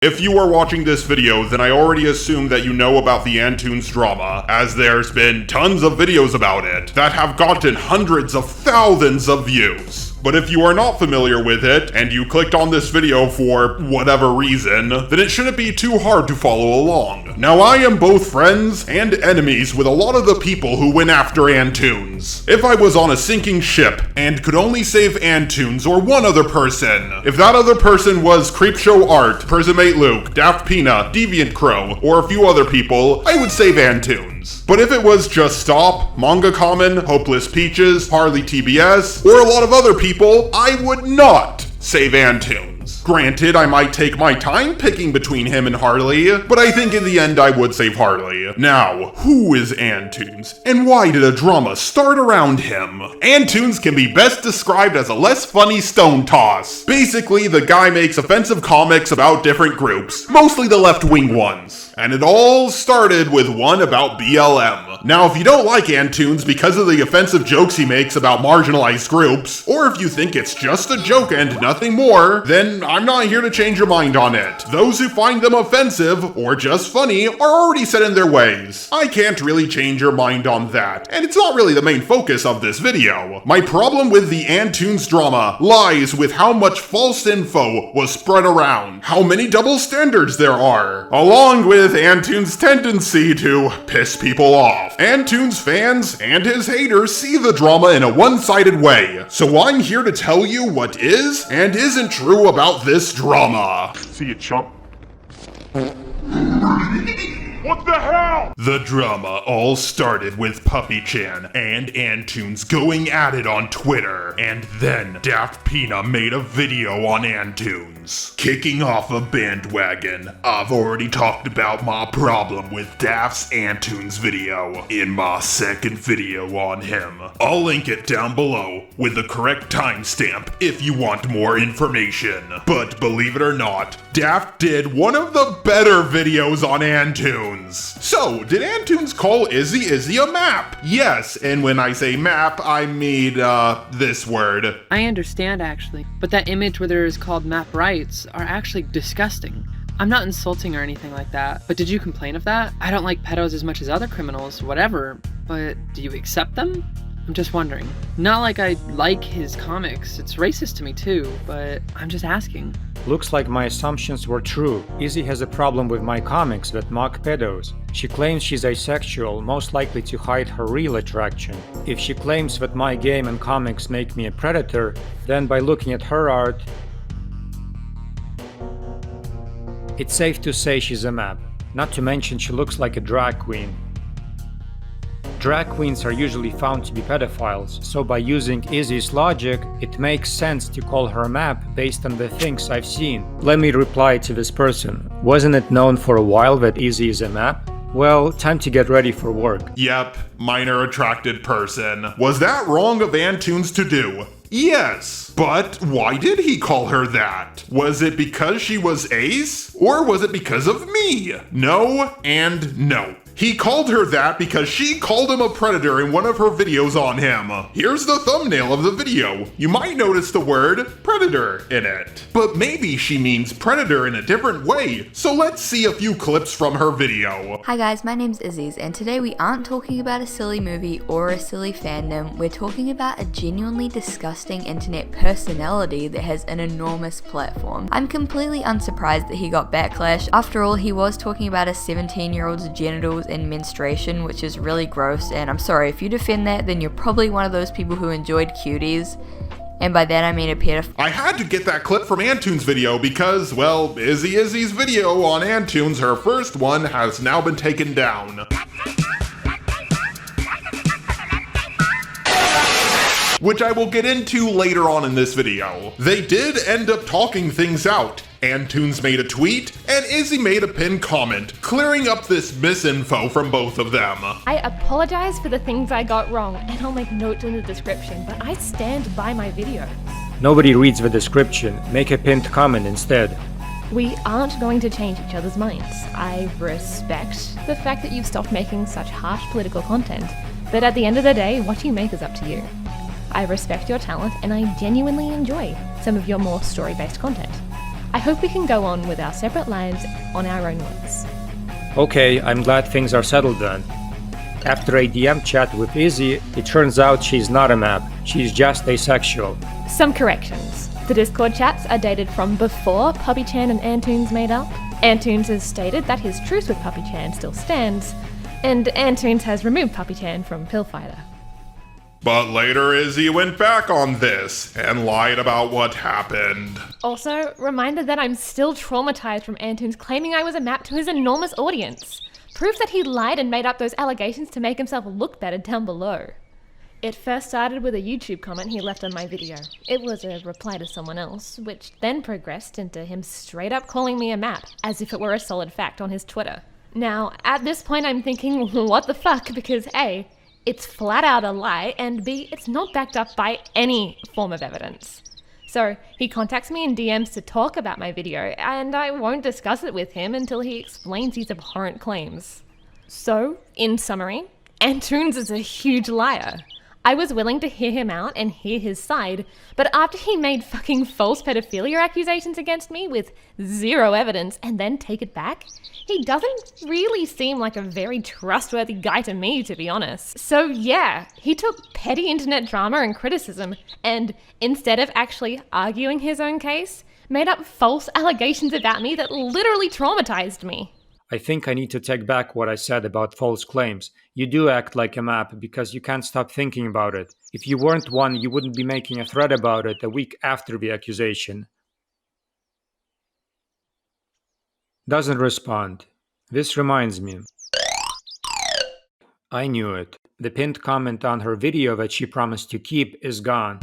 If you are watching this video, then I already assume that you know about the Antoons drama, as there's been tons of videos about it that have gotten hundreds of thousands of views. But if you are not familiar with it, and you clicked on this video for whatever reason, then it shouldn't be too hard to follow along. Now I am both friends and enemies with a lot of the people who went after Antoons. If I was on a sinking ship and could only save Antoons or one other person, if that other person was Creepshow Art, Prismate Luke, Daft Peanut, Deviant Crow, or a few other people, I would save Antoons. But if it was just Stop, Manga Common, Hopeless Peaches, Harley TBS, or a lot of other people, I would not save Antoons. Granted, I might take my time picking between him and Harley, but I think in the end I would save Harley. Now, who is Antoons, and why did a drama start around him? Antoons can be best described as a less funny stone toss. Basically, the guy makes offensive comics about different groups, mostly the left-wing ones. And it all started with one about BLM. Now, if you don't like Antoons because of the offensive jokes he makes about marginalized groups, or if you think it's just a joke and nothing more, then I'm not here to change your mind on it. Those who find them offensive, or just funny, are already set in their ways. I can't really change your mind on that, and it's not really the main focus of this video. My problem with the Antoons drama lies with how much false info was spread around, how many double standards there are, along with Antoons' tendency to piss people off. Antoons fans and his haters see the drama in a one-sided way, so I'm here to tell you what is and isn't true about this drama. See you, chump. What the hell? The drama all started with PuppyChan and Antoons going at it on Twitter, and then Daft Peanut made a video on Antoons, kicking off a bandwagon. I've already talked about my problem with Daft's Antoons video in my second video on him. I'll link it down below with the correct timestamp if you want more information. But believe it or not, Daft did one of the better videos on Antoons. So, did Antoons call izzzyzzz a map? Yes, and when I say map, I mean, this word. I understand, actually, but that image where there is called map rights are actually disgusting. I'm not insulting or anything like that, but did you complain of that? I don't like pedos as much as other criminals, whatever, but do you accept them? I'm just wondering. Not like I like his comics, it's racist to me too, but I'm just asking. Looks like my assumptions were true. Izzy has a problem with my comics that mock pedos. She claims she's asexual, most likely to hide her real attraction. If she claims that my game and comics make me a predator, then by looking at her art, it's safe to say she's a map. Not to mention she looks like a drag queen. Drag queens are usually found to be pedophiles, so by using Izzy's logic, it makes sense to call her a map based on the things I've seen. Let me reply to this person. Wasn't it known for a while that Izzy is a map? Well, time to get ready for work. Yep, minor attracted person. Was that wrong of Antoons to do? Yes, but why did he call her that? Was it because she was ace? Or was it because of me? No and no. He called her that because she called him a predator in one of her videos on him. Here's the thumbnail of the video. You might notice the word predator in it. But maybe she means predator in a different way, so let's see a few clips from her video. Hi guys, my name's izzzyzzz, and today we aren't talking about a silly movie or a silly fandom, we're talking about a genuinely disgusting internet personality that has an enormous platform. I'm completely unsurprised that he got backlash. After all, he was talking about a 17-year-old's genitals in menstruation, which is really gross, and I'm sorry, if you defend that, then you're probably one of those people who enjoyed cuties. And by that I mean a pedophile. I had to get that clip from Antoons' video because, well, izzzyzz's video on Antoons, her first one, has now been taken down. Which I will get into later on in this video. They did end up talking things out. Antoons made a tweet, and Izzy made a pinned comment, clearing up this misinfo from both of them. I apologize for the things I got wrong, and I'll make notes in the description, but I stand by my videos. Nobody reads the description. Make a pinned comment instead. We aren't going to change each other's minds. I respect the fact that you've stopped making such harsh political content, but at the end of the day, what you make is up to you. I respect your talent, and I genuinely enjoy some of your more story-based content. I hope we can go on with our separate lives on our own ones. Okay, I'm glad things are settled then. After a DM chat with Izzy, it turns out she's not a map, she's just asexual. Some corrections. The Discord chats are dated from before PuppyChan and Antoons made up. Antoons has stated that his truce with PuppyChan still stands, and Antoons has removed PuppyChan from Pillfighter. But later Izzy went back on this and lied about what happened. Also, reminder that I'm still traumatized from Antoons claiming I was a map to his enormous audience. Proof that he lied and made up those allegations to make himself look better down below. It first started with a YouTube comment he left on my video. It was a reply to someone else, which then progressed into him straight up calling me a map, as if it were a solid fact on his Twitter. Now, at this point I'm thinking, what the fuck, because A, it's flat out a lie, and B, it's not backed up by any form of evidence. So he contacts me in DMs to talk about my video, and I won't discuss it with him until he explains these abhorrent claims. So, in summary, Antoons is a huge liar. I was willing to hear him out and hear his side, but after he made fucking false pedophilia accusations against me with zero evidence and then take it back, he doesn't really seem like a very trustworthy guy to me, to be honest. So yeah, he took petty internet drama and criticism and, instead of actually arguing his own case, made up false allegations about me that literally traumatized me. I think I need to take back what I said about false claims. You do act like a map because you can't stop thinking about it. If you weren't one, you wouldn't be making a thread about it a week after the accusation. Doesn't respond. This reminds me. I knew it. The pinned comment on her video that she promised to keep is gone.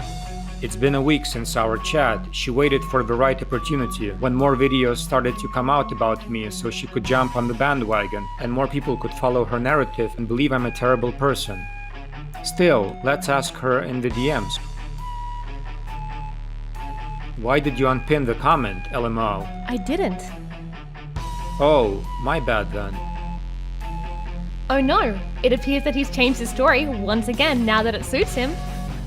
It's been a week since our chat. She waited for the right opportunity, when more videos started to come out about me so she could jump on the bandwagon and more people could follow her narrative and believe I'm a terrible person. Still, let's ask her in the DMs. Why did you unpin the comment, LMO? I didn't. Oh, my bad then. Oh no, it appears that he's changed his story once again now that it suits him.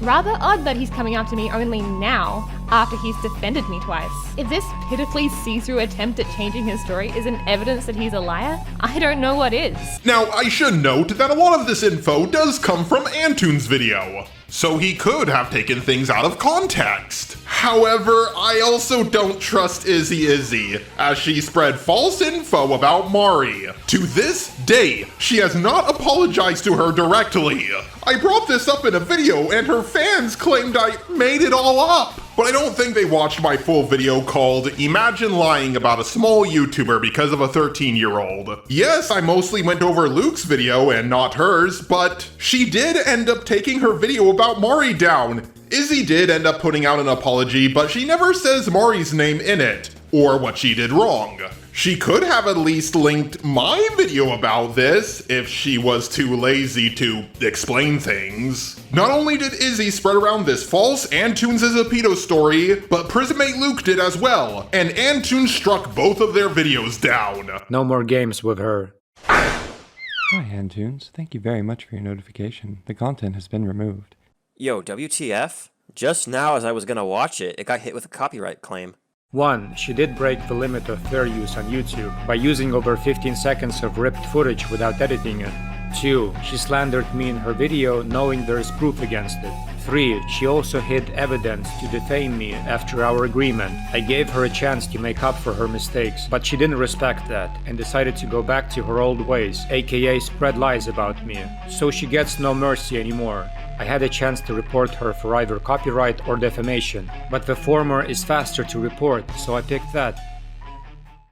Rather odd that he's coming after me only now, after he's defended me twice. If this pitifully see-through attempt at changing his story isn't evidence that he's a liar, I don't know what is. Now, I should note that a lot of this info does come from Antoons' video, so he could have taken things out of context. However, I also don't trust Izzy, as she spread false info about Mari. To this day, she has not apologized to her directly. I brought this up in a video and her fans claimed I made it all up. But I don't think they watched my full video called Imagine Lying About a Small YouTuber Because of a 13-Year-Old. Yes, I mostly went over Luke's video and not hers, but she did end up taking her video about Mari down. Izzy did end up putting out an apology, but she never says Mari's name in it, or what she did wrong. She could have at least linked my video about this if she was too lazy to explain things. Not only did Izzy spread around this false Antoons is a pedo story, but Prismate Luke did as well, and Antoons struck both of their videos down. No more games with her. Hi Antoons, thank you very much for your notification. The content has been removed. Yo, WTF? Just now as I was gonna watch it, it got hit with a copyright claim. 1. She did break the limit of fair use on YouTube by using over 15 seconds of ripped footage without editing it. 2. She slandered me in her video knowing there is proof against it. 3. She also hid evidence to defame me after our agreement. I gave her a chance to make up for her mistakes, but she didn't respect that and decided to go back to her old ways, aka spread lies about me. So she gets no mercy anymore. I had a chance to report her for either copyright or defamation, but the former is faster to report, so I picked that.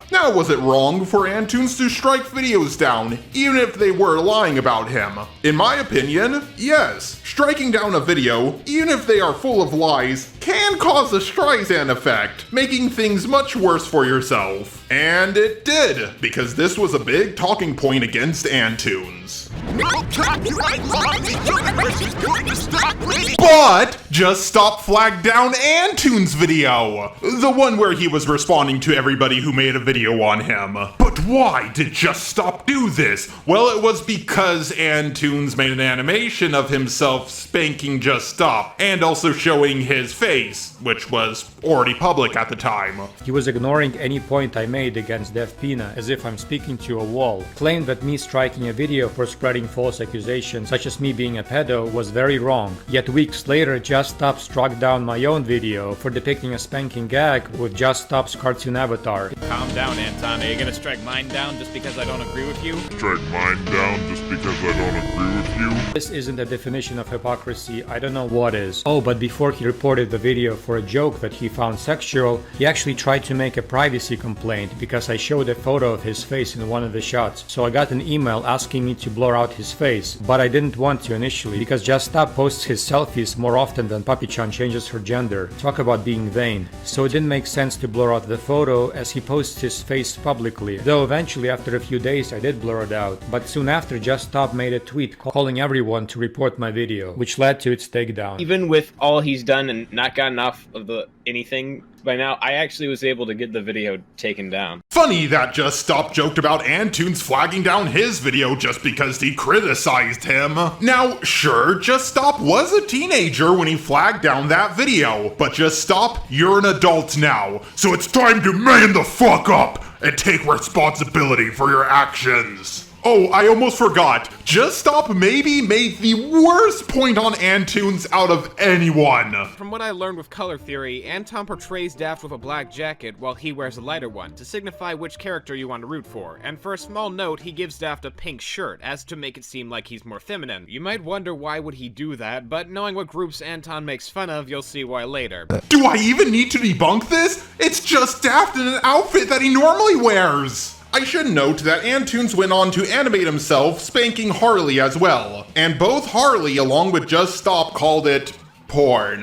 Now, was it wrong for Antoons to strike videos down, even if they were lying about him? In my opinion, yes. Striking down a video, even if they are full of lies, can cause a Streisand effect, making things much worse for yourself. And it did, because this was a big talking point against Antoons. But Just Stop flagged down Antoons' video, the one where he was responding to everybody who made a video on him. But why did Just Stop do this? Well, it was because Antoons made an animation of himself spanking Just Stop, and also showing his face, which was already public at the time. He was ignoring any point I made against Daft as if I'm speaking to a wall. Claimed that me striking a video for spreading false accusations, such as me being a pedo, was very wrong. Yet weeks later, Just Stop struck down my own video for depicting a spanking gag with Just Stop's cartoon avatar. Calm down, Anton. Are you gonna strike mine down just because I don't agree with you? Strike mine down just because I don't agree with you? This isn't a definition of hypocrisy, I don't know what is. Oh, but before he reported the video for a joke that he found sexual, he actually tried to make a privacy complaint because I showed a photo of his face in one of the shots. So I got an email asking me to blur out his face, but I didn't want to initially because Just Stop posts his selfies more often than PuppyChan changes her gender. Talk about being vain. So it didn't make sense to blur out the photo as he posts his face publicly. Though eventually after a few days I did blur it out, but soon after Just Stop made a tweet calling everyone to report my video, which led to its takedown. Even with all he's done and not gotten off of anything by now, I actually was able to get the video taken down. Funny that Just Stop joked about Antoons flagging down his video just because he criticized him. Now, sure, Just Stop was a teenager when he flagged down that video, but Just Stop, you're an adult now, so it's time to man the fuck up and take responsibility for your actions. Oh, I almost forgot. Just Stop maybe made the worst point on Antoons out of anyone. From what I learned with color theory, Anton portrays Daft with a black jacket while he wears a lighter one to signify which character you want to root for, and for a small note, he gives Daft a pink shirt as to make it seem like he's more feminine. You might wonder why would he do that, but knowing what groups Anton makes fun of, you'll see why later. Do I even need to debunk this? It's just Daft in an outfit that he normally wears. I should note that Antoons went on to animate himself spanking Harley as well, and both Harley along with Just Stop called it porn.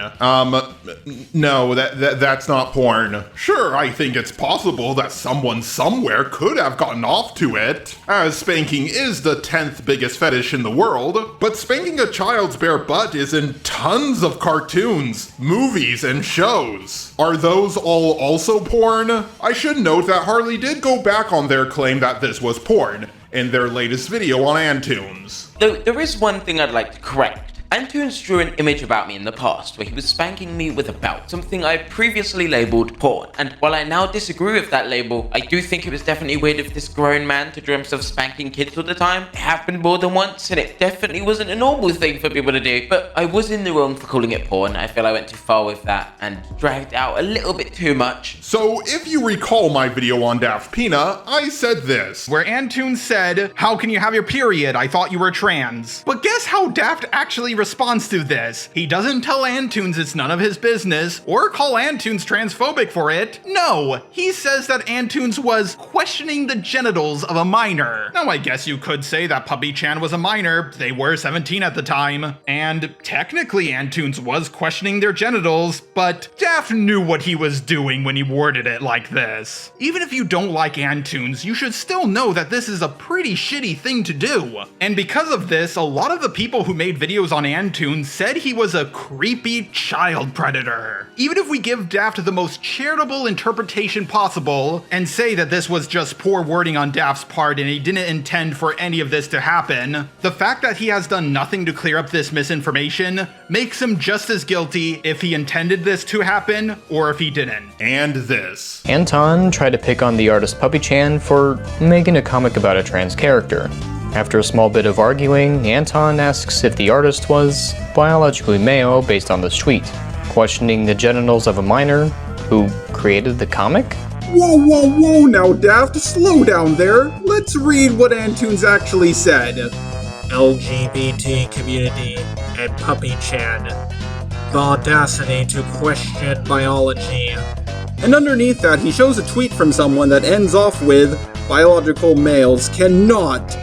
No, that's not porn. Sure, I think it's possible that someone somewhere could have gotten off to it, as spanking is the 10th biggest fetish in the world, but spanking a child's bare butt is in tons of cartoons, movies, and shows. Are those all also porn? I should note that Harley did go back on their claim that this was porn in their latest video on Antoons. Though there is one thing I'd like to correct. Antoons drew an image about me in the past where he was spanking me with a belt, something I previously labelled porn. And while I now disagree with that label, I do think it was definitely weird of this grown man to draw himself spanking kids all the time. It happened more than once, and it definitely wasn't a normal thing for people to do. But I was in the wrong for calling it porn. I feel I went too far with that and dragged out a little bit too much. So if you recall my video on Daft, I said this, where Antoons said, "How can you have your period? I thought you were trans." But guess how Daft actually responds to this? He doesn't tell Antoons it's none of his business, or call Antoons transphobic for it. No, he says that Antoons was questioning the genitals of a minor. Now I guess you could say that PuppyChan was a minor, they were 17 at the time, and technically Antoons was questioning their genitals, but Daft knew what he was doing when he worded it like this. Even if you don't like Antoons, you should still know that this is a pretty shitty thing to do. And because of this, a lot of the people who made videos on Antoons said he was a creepy child predator. Even if we give Daft the most charitable interpretation possible and say that this was just poor wording on Daft's part and he didn't intend for any of this to happen, the fact that he has done nothing to clear up this misinformation makes him just as guilty if he intended this to happen or if he didn't. And this. Anton tried to pick on the artist PuppyChan for making a comic about a trans character. After a small bit of arguing, Anton asks if the artist was biologically male based on this tweet, questioning the genitals of a minor who created the comic? Whoa, whoa, whoa now, Daft, slow down there. Let's read what Antoons actually said. LGBT community and PuppyChan. The audacity to question biology. And underneath that, he shows a tweet from someone that ends off with, "Biological males cannot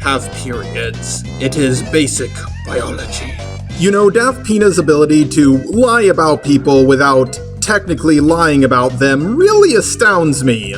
have periods. It is basic biology." You know, Daft Pina's ability to lie about people without technically lying about them really astounds me.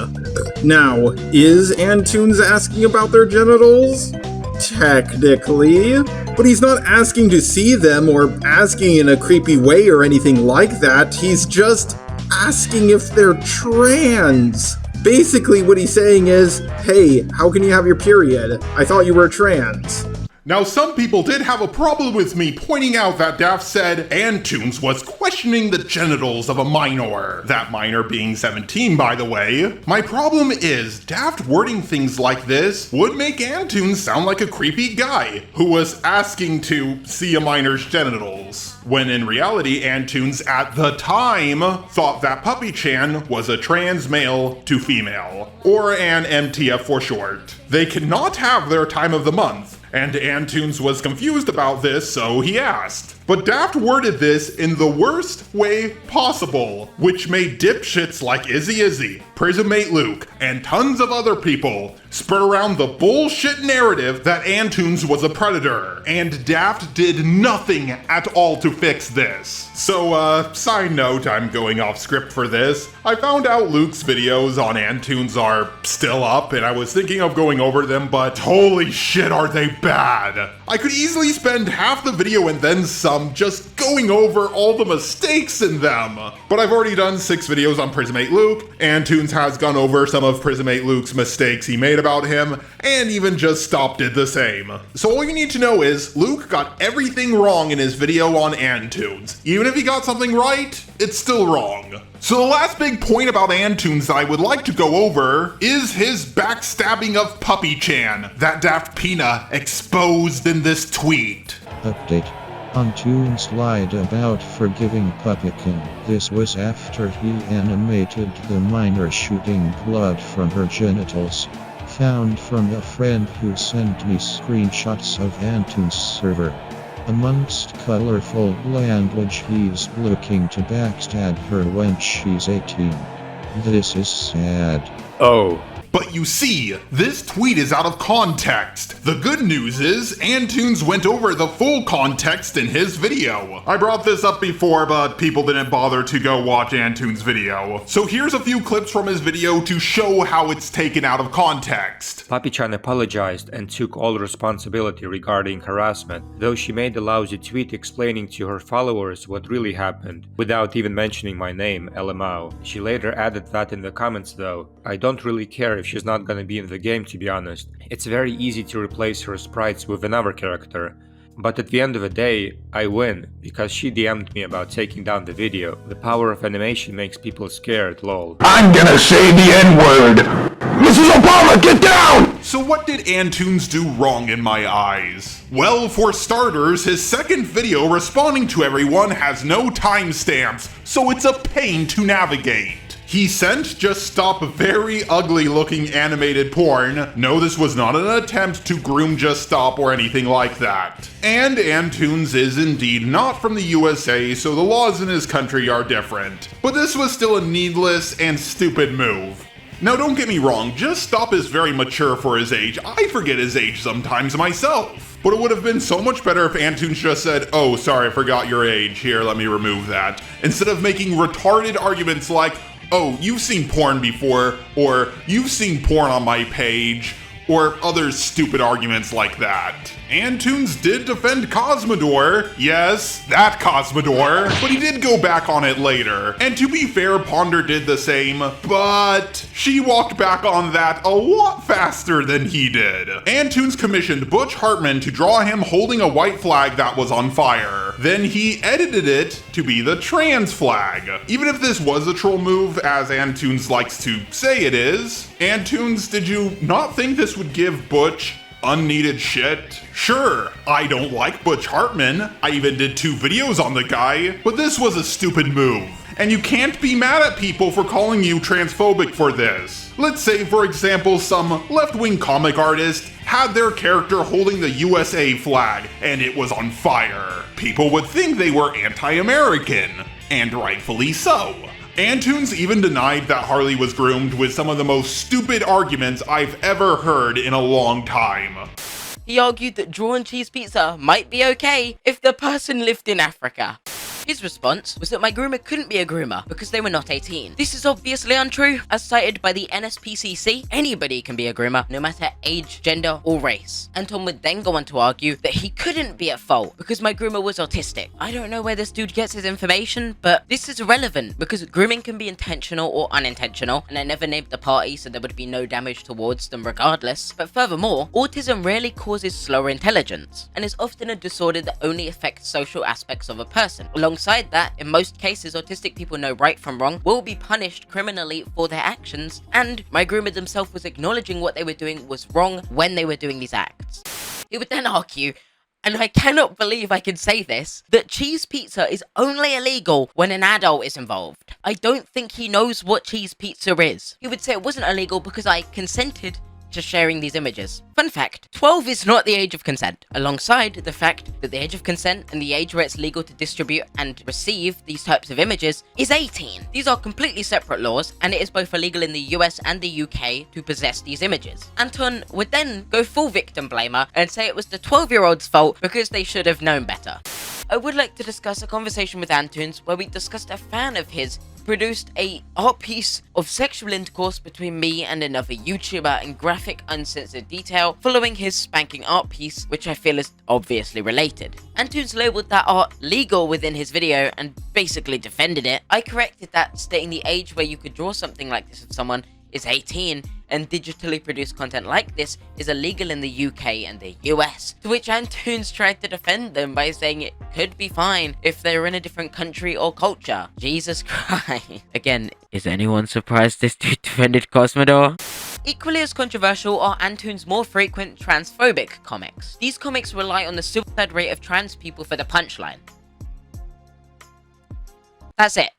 Now, is Antoons asking about their genitals? Technically. But he's not asking to see them or asking in a creepy way or anything like that. He's just asking if they're trans. Basically what he's saying is, hey, how can you have your period? I thought you were trans. Now, some people did have a problem with me pointing out that Daft said Antoons was questioning the genitals of a minor. That minor being 17, by the way. My problem is, Daft wording things like this would make Antoons sound like a creepy guy who was asking to see a minor's genitals. When in reality, Antoons at the time thought that PuppyChan was a trans male to female, or an MTF for short. They cannot have their time of the month. And Antoons was confused about this, so he asked. But Daft worded this in the worst way possible, which made dipshits like izzzyzzz, Prismmate Luke, and tons of other people spur around the bullshit narrative that Antoons was a predator, and Daft did nothing at all to fix this. So, side note, I'm going off script for this. I found out Luke's videos on Antoons are still up, and I was thinking of going over them, but holy shit are they bad. I could easily spend half the video and then some just going over all the mistakes in them. But I've already done 6 videos on Prismmate Luke, Antoons has gone over some of Prismmate Luke's mistakes he made about him, and even Just Stop did the same. So all you need to know is, Luke got everything wrong in his video on Antoons. Even if he got something right, it's still wrong. So the last big point about Antoons that I would like to go over is his backstabbing of PuppyChan that Daft Pina exposed in this tweet. Update. Antoons lied about forgiving PuppyChan. This was after he animated the minor shooting blood from her genitals. Found from a friend who sent me screenshots of Antoons' server. Amongst colorful language, he's looking to backstab her when she's 18. This is sad. Oh. But you see, this tweet is out of context. The good news is, Antoons went over the full context in his video. I brought this up before, but people didn't bother to go watch Antoons' video. So here's a few clips from his video to show how it's taken out of context. PuppyChan apologized and took all responsibility regarding harassment, though she made a lousy tweet explaining to her followers what really happened, without even mentioning my name, LMAO. She later added that in the comments though. I don't really care if she's not gonna be in the game, to be honest. It's very easy to replace her sprites with another character. But at the end of the day, I win, because she DM'd me about taking down the video. The power of animation makes people scared, lol. I'm gonna say the N-word! Mrs. Obama, get down! So what did Antoons do wrong in my eyes? Well, for starters, his second video responding to everyone has no timestamps, so it's a pain to navigate. He sent Just Stop very ugly looking animated porn. No, this was not an attempt to groom Just Stop or anything like that. And Antoons is indeed not from the USA, so the laws in his country are different. But this was still a needless and stupid move. Now don't get me wrong, Just Stop is very mature for his age. I forget his age sometimes myself. But it would have been so much better if Antoons just said, oh, sorry, I forgot your age. Here, let me remove that. Instead of making retarded arguments like, oh, you've seen porn before, or you've seen porn on my page, or other stupid arguments like that. Antoons did defend Cosmodor, yes, that Cosmodor, but he did go back on it later. And to be fair, Ponder did the same, but she walked back on that a lot faster than he did. Antoons commissioned Butch Hartman to draw him holding a white flag that was on fire. Then he edited it to be the trans flag. Even if this was a troll move, as Antoons likes to say it is, Antoons, did you not think this would give Butch unneeded shit? Sure, I don't like Butch Hartman. I even did 2 videos on the guy, but this was a stupid move. And you can't be mad at people for calling you transphobic for this. Let's say, for example, some left-wing comic artist had their character holding the USA flag and it was on fire. People would think they were anti-American, and rightfully so. Antoons even denied that Harley was groomed with some of the most stupid arguments I've ever heard in a long time. He argued that drawn cheese pizza might be okay if the person lived in Africa. His response was that my groomer couldn't be a groomer because they were not 18. This is obviously untrue. As cited by the NSPCC, anybody can be a groomer, no matter age, gender, or race. Anton would then go on to argue that he couldn't be at fault because my groomer was autistic. I don't know where this dude gets his information, but this is irrelevant because grooming can be intentional or unintentional, and I never named the party so there would be no damage towards them regardless. But furthermore, autism rarely causes slower intelligence, and is often a disorder that only affects social aspects of a person. Alongside that, in most cases, autistic people know right from wrong, will be punished criminally for their actions, and my groomer themselves was acknowledging what they were doing was wrong when they were doing these acts. He would then argue, and I cannot believe I can say this, that cheese pizza is only illegal when an adult is involved. I don't think he knows what cheese pizza is. He would say it wasn't illegal because I consented to sharing these images. Fun fact, 12 is not the age of consent, alongside the fact that the age of consent and the age where it's legal to distribute and receive these types of images is 18. These are completely separate laws, and it is both illegal in the US and the UK to possess these images. Anton would then go full victim blamer and say it was the 12-year-old's fault because they should have known better. I would like to discuss a conversation with Antoons where we discussed a fan of his produced a art piece of sexual intercourse between me and another YouTuber in graphic, uncensored detail, following his spanking art piece, which I feel is obviously related. Antoons labelled that art legal within his video and basically defended it. I corrected that, stating the age where you could draw something like this of someone is 18, and digitally produced content like this is illegal in the UK and the US, to which Antoons tried to defend them by saying it could be fine if they were in a different country or culture. Jesus Christ. Again, is anyone surprised this dude defended Cosmodor? Equally as controversial are Antoons' more frequent transphobic comics. These comics rely on the suicide rate of trans people for the punchline. That's it.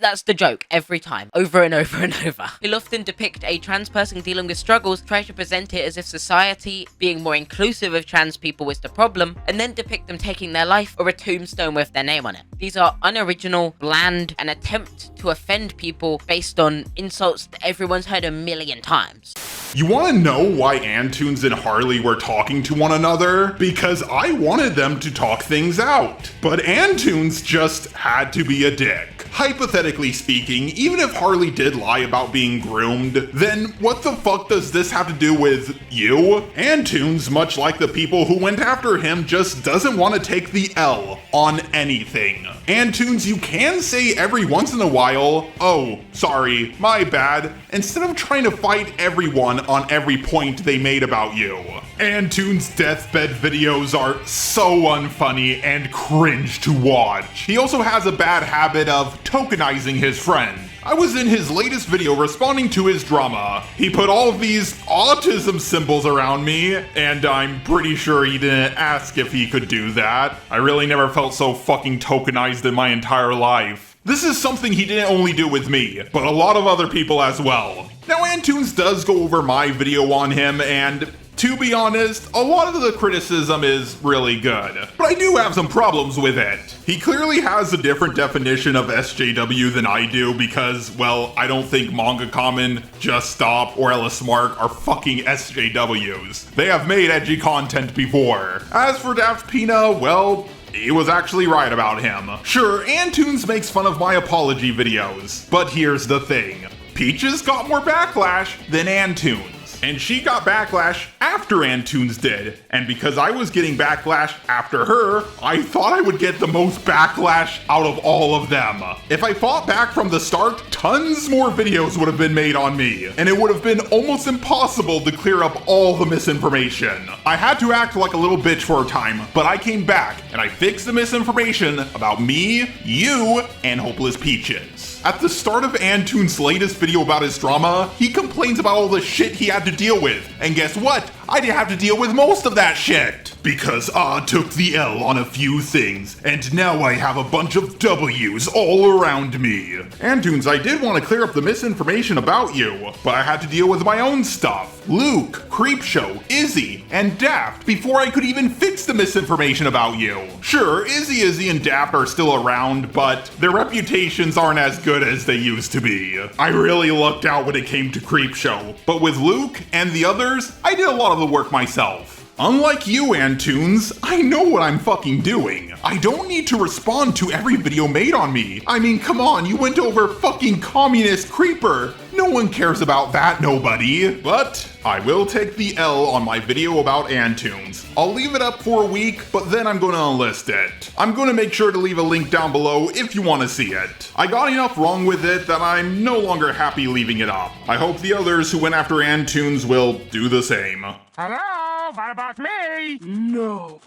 That's the joke every time, over and over and over. He'll often depict a trans person dealing with struggles, try to present it as if society being more inclusive of trans people is the problem, and then depict them taking their life or a tombstone with their name on it. These are unoriginal, bland, and attempt to offend people based on insults that everyone's heard a million times. You want to know why Antoons and Harley were talking to one another? Because I wanted them to talk things out. But Antoons just had to be a dick. Hypothetically speaking, even if Harley did lie about being groomed, then what the fuck does this have to do with you? Antoons, much like the people who went after him, just doesn't want to take the L on anything. Antoons, you can say every once in a while, "Oh, sorry, my bad," instead of trying to fight everyone on every point they made about you. Antoons' deathbed videos are so unfunny and cringe to watch. He also has a bad habit of tokenizing his friend. I was in his latest video responding to his drama. He put all of these autism symbols around me, and I'm pretty sure he didn't ask if he could do that. I really never felt so fucking tokenized in my entire life. This is something he didn't only do with me, but a lot of other people as well. Now, Antoons does go over my video on him, and to be honest, a lot of the criticism is really good, but I do have some problems with it. He clearly has a different definition of SJW than I do because, well, I don't think Manga Common, Just Stop, or Ellis Mark are fucking SJWs. They have made edgy content before. As for Daft Pina, well, he was actually right about him. Sure, Antoons makes fun of my apology videos, but here's the thing. Peaches got more backlash than Antoons. And she got backlash after Antoons did. And because I was getting backlash after her, I thought I would get the most backlash out of all of them. If I fought back from the start, tons more videos would have been made on me. And it would have been almost impossible to clear up all the misinformation. I had to act like a little bitch for a time, but I came back and I fixed the misinformation about me, you, and Hopeless Peaches. At the start of Antoons' latest video about his drama, he complains about all the shit he had to deal with. And guess what? I didn't have to deal with most of that shit. Because I took the L on a few things, and now I have a bunch of W's all around me. Antoons, I did want to clear up the misinformation about you, but I had to deal with my own stuff. Luke, Creepshow, Izzy, and Daft before I could even fix the misinformation about you. Sure, Izzy, and Daft are still around, but their reputations aren't as good as they used to be. I really lucked out when it came to Creepshow, but with Luke and the others, I did a lot of the work myself. Unlike you, Antoons, I know what I'm fucking doing. I don't need to respond to every video made on me. I mean, come on, you went over fucking communist creeper. No one cares about that, nobody. But I will take the L on my video about Antoons. I'll leave it up for a week, but then I'm gonna unlist it. I'm gonna make sure to leave a link down below if you wanna see it. I got enough wrong with it that I'm no longer happy leaving it up. I hope the others who went after Antoons will do the same. Hello, what about me? No,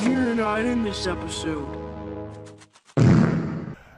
you're not in this episode.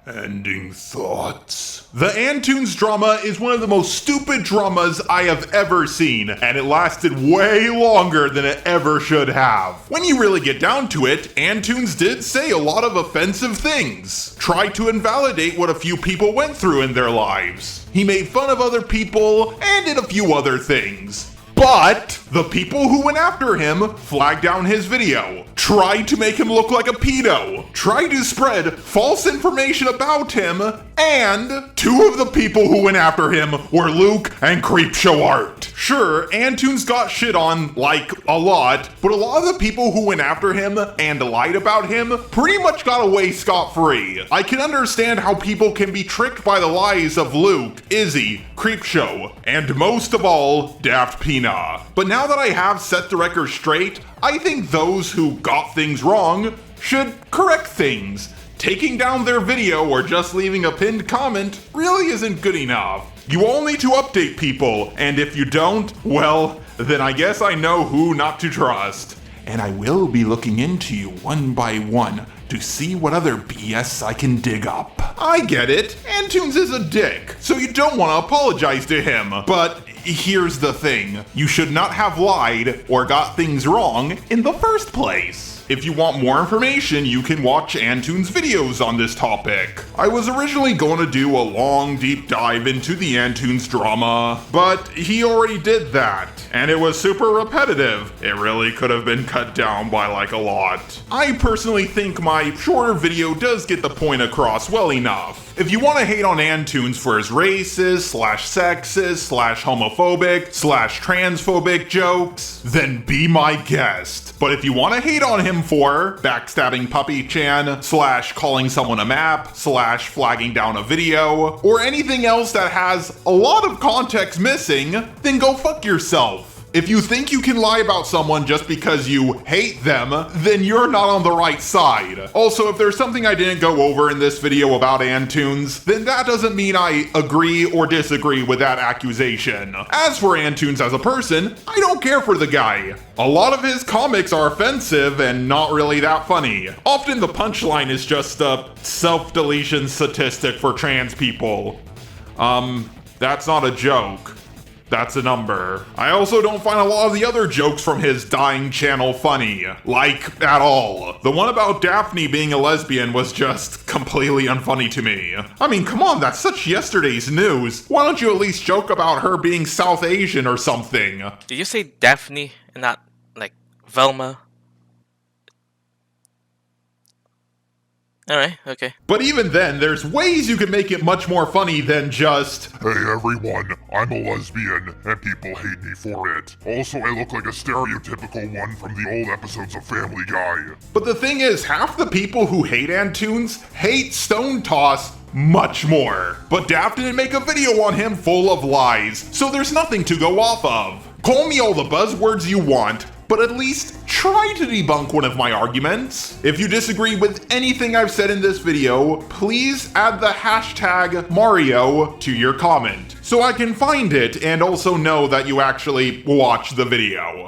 Ending thoughts. The Antoons drama is one of the most stupid dramas I have ever seen, and it lasted way longer than it ever should have. When you really get down to it, Antoons did say a lot of offensive things, tried to invalidate what a few people went through in their lives. He made fun of other people and did a few other things. But the people who went after him flagged down his video, tried to make him look like a pedo, tried to spread false information about him, and two of the people who went after him were Luke and Creepshow Art. Sure, Antoons got shit on, like, a lot, but a lot of the people who went after him and lied about him pretty much got away scot-free. I can understand how people can be tricked by the lies of Luke, Izzy, Creepshow, and most of all, Daft Pina. But now that I have set the record straight, I think those who got things wrong should correct things. Taking down their video or just leaving a pinned comment really isn't good enough. You all need to update people, and if you don't, well, then I guess I know who not to trust. And I will be looking into you one by one to see what other BS I can dig up. I get it, Antoons is a dick, so you don't want to apologize to him, but here's the thing, you should not have lied or got things wrong in the first place. If you want more information, you can watch Antoons' videos on this topic. I was originally going to do a long deep dive into the Antoons drama, but he already did that, and it was super repetitive. It really could have been cut down by like a lot. I personally think my shorter video does get the point across well enough. If you want to hate on Antoons for his racist, sexist, homophobic, transphobic jokes, then be my guest. But if you want to hate on him for backstabbing PuppyChan, calling someone a map, flagging down a video, or anything else that has a lot of context missing, then go fuck yourself. If you think you can lie about someone just because you hate them, then you're not on the right side. Also, if there's something I didn't go over in this video about Antoons, then that doesn't mean I agree or disagree with that accusation. As for Antoons as a person, I don't care for the guy. A lot of his comics are offensive and not really that funny. Often the punchline is just a self-deletion statistic for trans people. That's not a joke. That's a number. I also don't find a lot of the other jokes from his dying channel funny. Like, at all. The one about Daphne being a lesbian was just completely unfunny to me. I mean, come on, that's such yesterday's news. Why don't you at least joke about her being South Asian or something? Did you say Daphne and not, like, Velma? Alright, okay. But even then, there's ways you can make it much more funny than just, "Hey everyone, I'm a lesbian, and people hate me for it. Also, I look like a stereotypical one from the old episodes of Family Guy." But the thing is, half the people who hate Antoons hate Stone Toss much more. But Daft didn't make a video on him full of lies, so there's nothing to go off of. Call me all the buzzwords you want, but at least try to debunk one of my arguments. If you disagree with anything I've said in this video, please add the hashtag Mario to your comment, so I can find it and also know that you actually watched the video.